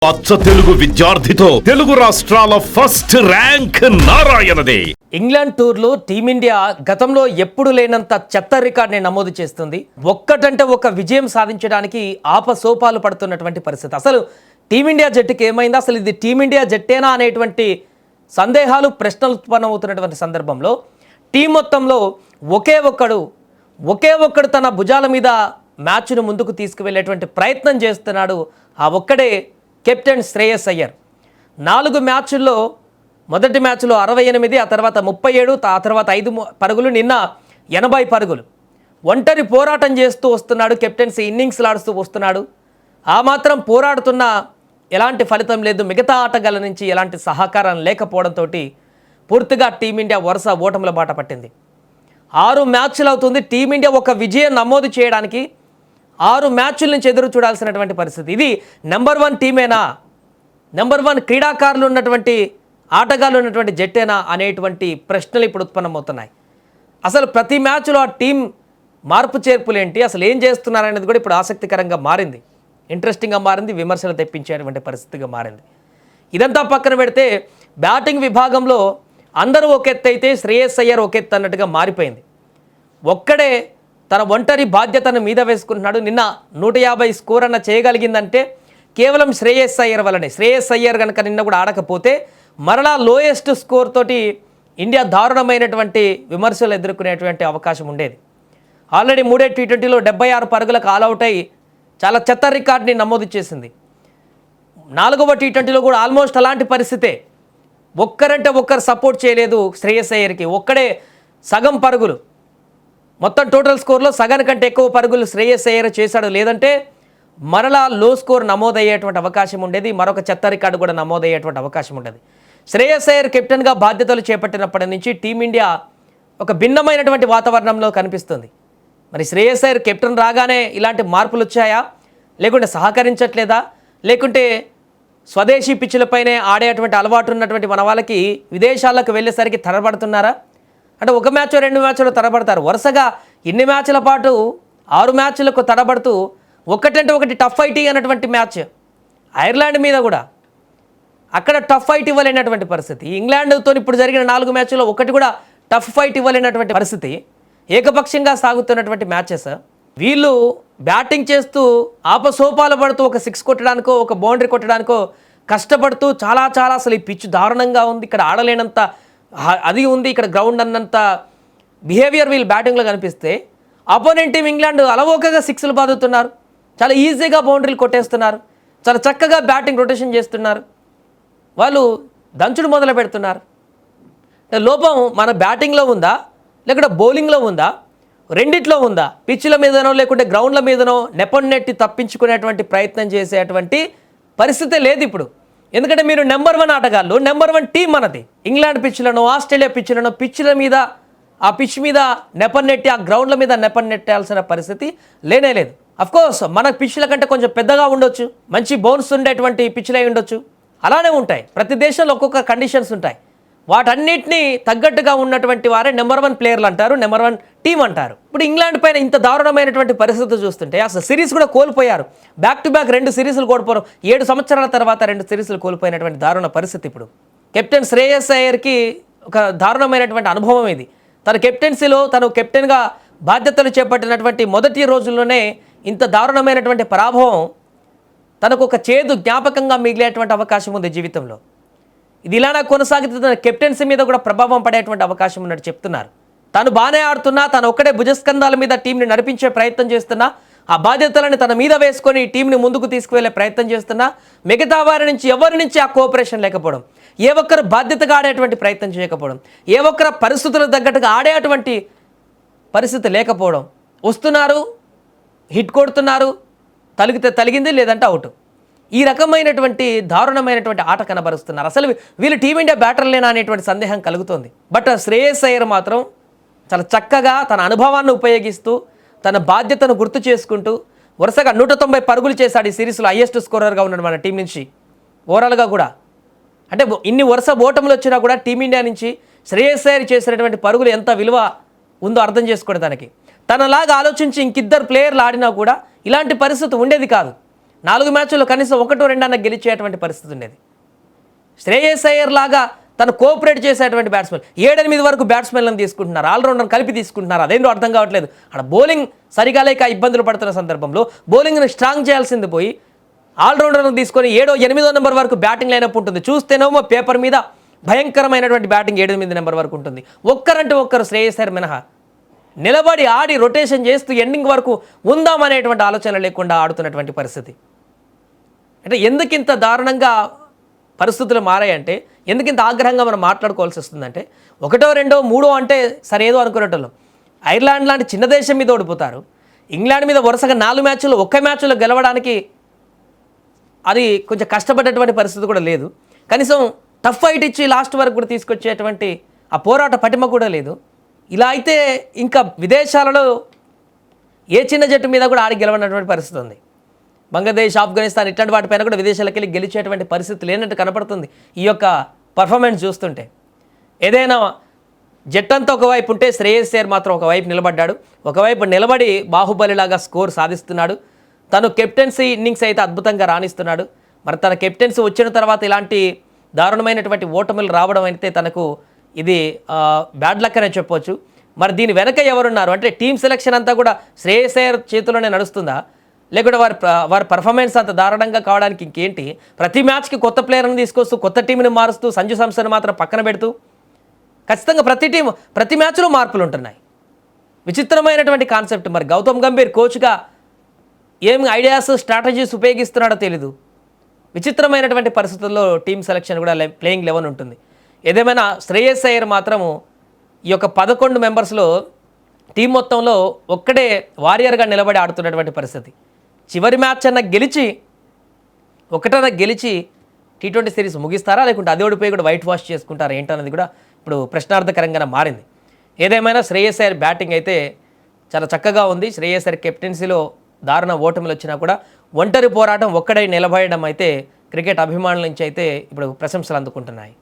అచ్చ తెలుగు విద్యార్థితో తెలుగు రాష్ట్రాల first rank నారాయణదే. England టూర్లో టీమిండియా గతంలో ఎప్పుడు లేనంత చెత్త రికార్డ్ని నమోదు చేస్తుంది. ఒక్కటంటే ఒక విజయం సాధించడానికి ఆపసోపాలు పడుతున్నటువంటి పరిస్థితి. అసలు టీమిండియా జట్టుకి ఏమైంది, అసలు ఇది టీమిండియా జట్టేనా అనేటువంటి సందేహాలు, ప్రశ్నలు ఉత్పన్నమవుతున్నటువంటి సందర్భంలో టీం మొత్తంలో ఒకే ఒక్కడు తన భుజాల మీద మ్యాచ్ను ముందుకు తీసుకువెళ్ళేటువంటి ప్రయత్నం చేస్తున్నాడు. ఆ ఒక్కడే కెప్టెన్ శ్రేయస్ అయ్యర్. 4 మ్యాచ్ల్లో మొదటి మ్యాచ్లో 68, ఆ తర్వాత 37, ఆ తర్వాత 5 పరుగులు, నిన్న 80 పరుగులు. ఒంటరి పోరాటం చేస్తూ వస్తున్నాడు, కెప్టెన్సీ ఇన్నింగ్స్ లాడుతూ వస్తున్నాడు. ఆ మాత్రం పోరాడుతున్న ఎలాంటి ఫలితం లేదు. మిగతా ఆటగాళ్ళ నుంచి ఎలాంటి సహకారం లేకపోవడంతో పూర్తిగా టీమిండియా వరుస ఓటముల బాట పట్టింది. 6 మ్యాచ్లు అవుతుంది టీమిండియా ఒక విజయం నమోదు చేయడానికి. 6 మ్యాచ్ల నుంచి ఎదురు చూడాల్సినటువంటి పరిస్థితి. ఇది నెంబర్ 1 టీమేనా, నెంబర్ 1 క్రీడాకారులు ఉన్నటువంటి ఆటగాళ్ళు ఉన్నటువంటి జట్టేనా అనేటువంటి ప్రశ్నలు ఇప్పుడు ఉత్పన్నమవుతున్నాయి. అసలు ప్రతి మ్యాచ్లో ఆ టీం మార్పు చేర్పులేంటి, అసలు ఏం చేస్తున్నారనేది కూడా ఇప్పుడు ఆసక్తికరంగా మారింది, ఇంట్రెస్టింగ్గా మారింది, విమర్శలు తెప్పించేటువంటి పరిస్థితిగా మారింది. ఇదంతా పక్కన పెడితే బ్యాటింగ్ విభాగంలో అందరూ ఒక ఎత్తు అయితే శ్రేయస్ అయ్యర్ ఒక ఎత్తు అన్నట్టుగా మారిపోయింది. ఒక్కడే తన ఒంటరి బాధ్యతను మీద వేసుకుంటున్నాడు. నిన్న 150 స్కోర్ అన్న చేయగలిగిందంటే కేవలం శ్రేయస్ అయ్యర్ వల్లనే. శ్రేయస్ అయ్యర్ కనుక నిన్న కూడా ఆడకపోతే మరలా లోయెస్ట్ స్కోర్ తోటి ఇండియా దారుణమైనటువంటి విమర్శలు ఎదుర్కొనేటువంటి అవకాశం ఉండేది. ఆల్రెడీ 3 టీ20లో 76 పరుగులకు ఆల్అవుట్ అయ్యి చాలా చెత్త రికార్డ్ని నమోదు చేసింది. 4వ టీ20లో కూడా ఆల్మోస్ట్ అలాంటి పరిస్థితే. ఒక్కరంటే ఒక్కరు సపోర్ట్ చేయలేదు శ్రేయస్ అయ్యర్కి. ఒక్కడే సగం పరుగులు, మొత్తం టోటల్ స్కోర్లో సగానికంటే ఎక్కువ పరుగులు శ్రేయస్ అయ్యర్ చేశాడు. లేదంటే మరలా లో స్కోర్ నమోదయ్యేటువంటి అవకాశం ఉండేది, మరొక చెత్త రికార్డు కూడా నమోదయ్యేటువంటి అవకాశం ఉండేది. శ్రేయస్ అయ్యర్ కెప్టెన్గా బాధ్యతలు చేపట్టినప్పటి నుంచి టీమిండియా ఒక భిన్నమైనటువంటి వాతావరణంలో కనిపిస్తుంది. మరి శ్రేయస్ అయ్యర్ కెప్టెన్ రాగానే ఇలాంటి మార్పులు వచ్చాయా, లేకుంటే సహకరించట్లేదా, లేకుంటే స్వదేశీ పిచ్చులపైనే ఆడేటువంటి అలవాటు ఉన్నటువంటి మన వాళ్ళకి విదేశాలకు వెళ్ళేసరికి తడబడుతున్నారా? అంటే ఒక మ్యాచ్ 2 మ్యాచ్లు తడబడతారు. వరుసగా ఇన్ని మ్యాచ్ల పాటు 6 మ్యాచ్లకు తడబడుతూ ఒకటంటే ఒకటి టఫ్ ఫైట్ అన్నటువంటి మ్యాచ్ ఐర్లాండ్ మీద కూడా అక్కడ టఫ్ ఫైట్ ఇవ్వలేనటువంటి పరిస్థితి. ఇంగ్లాండ్తో ఇప్పుడు జరిగిన 4 మ్యాచ్ల్లో ఒకటి కూడా టఫ్ ఫైట్ ఇవ్వలేనటువంటి పరిస్థితి. ఏకపక్షంగా సాగుతున్నటువంటి మ్యాచెస్. వీళ్ళు బ్యాటింగ్ చేస్తూ ఆపసోపాలు పడుతూ ఒక 6 కొట్టడానికో ఒక బౌండరీ కొట్టడానికో కష్టపడుతూ చాలా అసలు ఈ పిచ్ దారుణంగా ఉంది, ఇక్కడ ఆడలేనంత అది ఉంది, ఇక్కడ గ్రౌండ్ అన్నంత బిహేవియర్ వీళ్ళు బ్యాటింగ్లో కనిపిస్తే అపోనెంట్ టీం ఇంగ్లాండ్ అలవోకగా 6లు బాదుతున్నారు, చాలా ఈజీగా బౌండరీలు కొట్టేస్తున్నారు, చాలా చక్కగా బ్యాటింగ్ రొటేషన్ చేస్తున్నారు, వాళ్ళు దంచుడు మొదలు పెడుతున్నారు. లోపం మన బ్యాటింగ్లో ఉందా లేకుంటే బౌలింగ్లో ఉందా, రెండిట్లో ఉందా? పిచ్ల మీదనో లేకుంటే గ్రౌండ్ల మీదనో నెపన్నెట్టి తప్పించుకునేటువంటి ప్రయత్నం చేసేటువంటి పరిస్థితే లేదు ఇప్పుడు. ఎందుకంటే మీరు నెంబర్ 1 ఆటగాళ్ళు, నెంబర్ 1 టీం మనది. ఇంగ్లాండ్ పిచ్లను, ఆస్ట్రేలియా పిచ్లను, పిచ్ల మీద ఆ పిచ్ మీద నెపన్నెట్టి ఆ గ్రౌండ్ల మీద నెపన్నెట్టాల్సిన పరిస్థితి లేనే లేదు. అఫ్కోర్స్ మన పిచ్ల కంటే కొంచెం పెద్దగా ఉండొచ్చు, మంచి బౌన్స్ ఉండేటువంటి పిచ్లై ఉండొచ్చు, అలానే ఉంటాయి. ప్రతి దేశంలో ఒక్కొక్క కండిషన్స్ ఉంటాయి. వాటన్నిటినీ తగ్గట్టుగా ఉన్నటువంటి వారే నెంబర్ 1 ప్లేయర్లు అంటారు, నెంబర్ 1 టీం అంటారు. ఇప్పుడు ఇంగ్లాండ్ పైన ఇంత దారుణమైనటువంటి పరిస్థితి చూస్తుంటే అసలు సిరీస్ కూడా కోల్పోయారు. బ్యాక్ టు బ్యాక్ 2 సిరీస్లు కోల్పోయారు. 7 సంవత్సరాల తర్వాత 2 సిరీస్లు కోల్పోయినటువంటి దారుణ పరిస్థితి. ఇప్పుడు కెప్టెన్ శ్రేయస్ అయ్యర్కి ఒక దారుణమైనటువంటి అనుభవం ఇది. తన కెప్టెన్సీలో తను కెప్టెన్గా బాధ్యతలు చేపట్టినటువంటి మొదటి రోజుల్లోనే ఇంత దారుణమైనటువంటి పరాభవం తనకు ఒక చేదు జ్ఞాపకంగా మిగిలేటువంటి అవకాశం ఉంది జీవితంలో. ఇది ఇలానే కొనసాగితే తన కెప్టెన్సీ మీద కూడా ప్రభావం పడేటువంటి అవకాశం ఉన్నట్టు చెప్తున్నారు. తను బాగానే ఆడుతున్నా, తను ఒక్కడే భుజస్కంధాల మీద టీంని నడిపించే ప్రయత్నం చేస్తున్నా, ఆ బాధ్యతలను తన మీద వేసుకొని టీంని ముందుకు తీసుకువెళ్ళే ప్రయత్నం చేస్తున్నా, మిగతా వారి నుంచి ఎవరి నుంచి ఆ కోఆపరేషన్ లేకపోవడం, ఏ ఒక్కరు బాధ్యతగా ఆడేటువంటి ప్రయత్నం చేయకపోవడం, ఏ ఒక్కరు పరిస్థితులకు తగ్గట్టుగా ఆడేటువంటి పరిస్థితి లేకపోవడం, వస్తున్నారు హిట్ కొడుతున్నారు, తలిగితే తలిగింది లేదంటే అవుట్, ఈ రకమైనటువంటి దారుణమైనటువంటి ఆట కనబరుస్తున్నారు. అసలు వీళ్ళు టీమిండియా బ్యాటర్లేనా అనేటువంటి సందేహం కలుగుతోంది. బట్ శ్రేయస్ అయ్యర్ మాత్రం చాలా చక్కగా తన అనుభవాన్ని ఉపయోగిస్తూ తన బాధ్యతను గుర్తు చేసుకుంటూ వరుసగా 190 పరుగులు చేశాడు ఈ సిరీస్లో. హైయెస్ట్ స్కోరర్గా ఉన్నాడు మన టీం నుంచి ఓవరాల్గా కూడా. అంటే ఇన్ని వరుస ఓటములు వచ్చినా కూడా టీమిండియా నుంచి శ్రేయస్ అయ్యర్ చేసినటువంటి పరుగులు ఎంత విలువ ఉందో అర్థం చేసుకోవడానికి. తనలాగా ఆలోచించి ఇంకిద్దరు ప్లేయర్లు ఆడినా కూడా ఇలాంటి పరిస్థితి ఉండేది కాదు. 4 మ్యాచ్ల్లో కనీసం 1-2 అన్న గెలిచేటువంటి పరిస్థితి ఉండేది. శ్రేయస్ అయ్యర్ లాగా తను కోఆపరేట్ చేసేటువంటి బ్యాట్స్మెన్ 7-8 వరకు బ్యాట్స్మెన్లను తీసుకుంటున్నారు, ఆల్రౌండర్ని కలిపి తీసుకుంటున్నారు. అదేంటో అర్థం కావట్లేదు. అక్కడ బౌలింగ్ సరిగా లేక ఇబ్బందులు పడుతున్న సందర్భంలో బౌలింగ్ని స్ట్రాంగ్ చేయాల్సింది పోయి ఆల్రౌండర్ని తీసుకొని 7-8 నెంబర్ వరకు బ్యాటింగ్ లైనప్ ఉంటుంది. చూస్తేనేమో పేపర్ మీద భయంకరమైనటువంటి బ్యాటింగ్ 7-8 నెంబర్ వరకు ఉంటుంది. ఒక్కరంటే ఒక్కరు శ్రేయస్ అయ్యర్ మినహా నిలబడి ఆడి రొటేషన్ చేస్తూ ఎండింగ్ వరకు ఉందామనేటువంటి ఆలోచన లేకుండా ఆడుతున్నటువంటి పరిస్థితి. అంటే ఎందుకు ఇంత దారుణంగా పరిస్థితులు మారాయంటే, ఎందుకు ఇంత ఆగ్రహంగా మనం మాట్లాడుకోవాల్సి వస్తుందంటే, 1, 2, 3 అంటే సరేదో అనుకునేటోళ్ళం. ఐర్లాండ్ లాంటి చిన్న దేశం మీద ఓడిపోతారు. ఇంగ్లాండ్ మీద వరుసగా 4 మ్యాచ్ల్లో 1 మ్యాచ్లో గెలవడానికి అది కొంచెం కష్టపడేటువంటి పరిస్థితి కూడా లేదు. కనీసం టఫ్ ఫైట్ ఇచ్చి లాస్ట్ వరకు కూడా తీసుకొచ్చేటువంటి ఆ పోరాట పటిమ కూడా లేదు. ఇలా అయితే ఇంకా విదేశాలలో ఏ చిన్న జట్టు మీద కూడా ఆడి గెలవనటువంటి పరిస్థితి ఉంది. బంగ్లాదేశ్, ఆఫ్ఘనిస్తాన్ ఇట్లాంటి వాటిపైన కూడా విదేశాలకు వెళ్ళి గెలిచేటువంటి పరిస్థితి లేనట్టు కనపడుతుంది ఈ యొక్క పర్ఫార్మెన్స్ చూస్తుంటే. ఏదైనా జట్టంతా ఒకవైపు ఉంటే శ్రేయస్ అయ్యర్ మాత్రం ఒకవైపు నిలబడ్డాడు. ఒకవైపు నిలబడి బాహుబలిలాగా స్కోర్ సాధిస్తున్నాడు. తను కెప్టెన్సీ ఇన్నింగ్స్ అయితే అద్భుతంగా రాణిస్తున్నాడు. మరి తన కెప్టెన్సీ వచ్చిన తర్వాత ఇలాంటి దారుణమైనటువంటి ఓటములు రావడం అయితే తనకు ఇది బ్యాడ్ లక్ అనే చెప్పొచ్చు. మరి దీని వెనక ఎవరున్నారు అంటే టీమ్ సెలెక్షన్ అంతా కూడా శ్రేయస్ అయ్యర్ చేతిలోనే నడుస్తుందా, లేకుంటే వారి పర్ఫార్మెన్స్ అంత దారుణంగా కావడానికి ఇంకేంటి? ప్రతి మ్యాచ్కి కొత్త ప్లేయర్ని తీసుకొస్తూ కొత్త టీంని మారుస్తూ సంజు శాంసన్ మాత్రం పక్కన పెడుతూ ఖచ్చితంగా ప్రతి మ్యాచ్లో మార్పులు ఉంటున్నాయి. విచిత్రమైనటువంటి కాన్సెప్ట్. మరి గౌతమ్ గంభీర్ కోచ్గా ఏం ఐడియాస్, స్ట్రాటజీస్ ఉపయోగిస్తున్నాడో తెలీదు. విచిత్రమైనటువంటి పరిస్థితుల్లో టీమ్ సెలెక్షన్ కూడా ప్లేయింగ్ 11 ఉంటుంది. ఏదేమైనా శ్రేయస్ అయ్యర్ మాత్రము ఈ యొక్క 11 మెంబర్స్లో టీం మొత్తంలో ఒక్కడే వారియర్గా నిలబడి ఆడుతున్నటువంటి పరిస్థితి. చివరి మ్యాచ్ అన్న గెలిచి T20 సిరీస్ ముగిస్తారా, లేకుంటే అది ఓడిపోయి కూడా వైట్ వాష్ చేసుకుంటారా ఏంటన్నది కూడా ఇప్పుడు ప్రశ్నార్థకరంగా మారింది. ఏదేమైనా శ్రేయస్ అయ్యర్ బ్యాటింగ్ అయితే చాలా చక్కగా ఉంది. శ్రేయస్ అయ్యర్ కెప్టెన్సీలో దారుణ ఓటమిలు వచ్చినా కూడా ఒంటరి పోరాటం ఒక్కడై నిలబడడం అయితే క్రికెట్ అభిమానుల నుంచి అయితే ఇప్పుడు ప్రశంసలు అందుకుంటున్నాయి.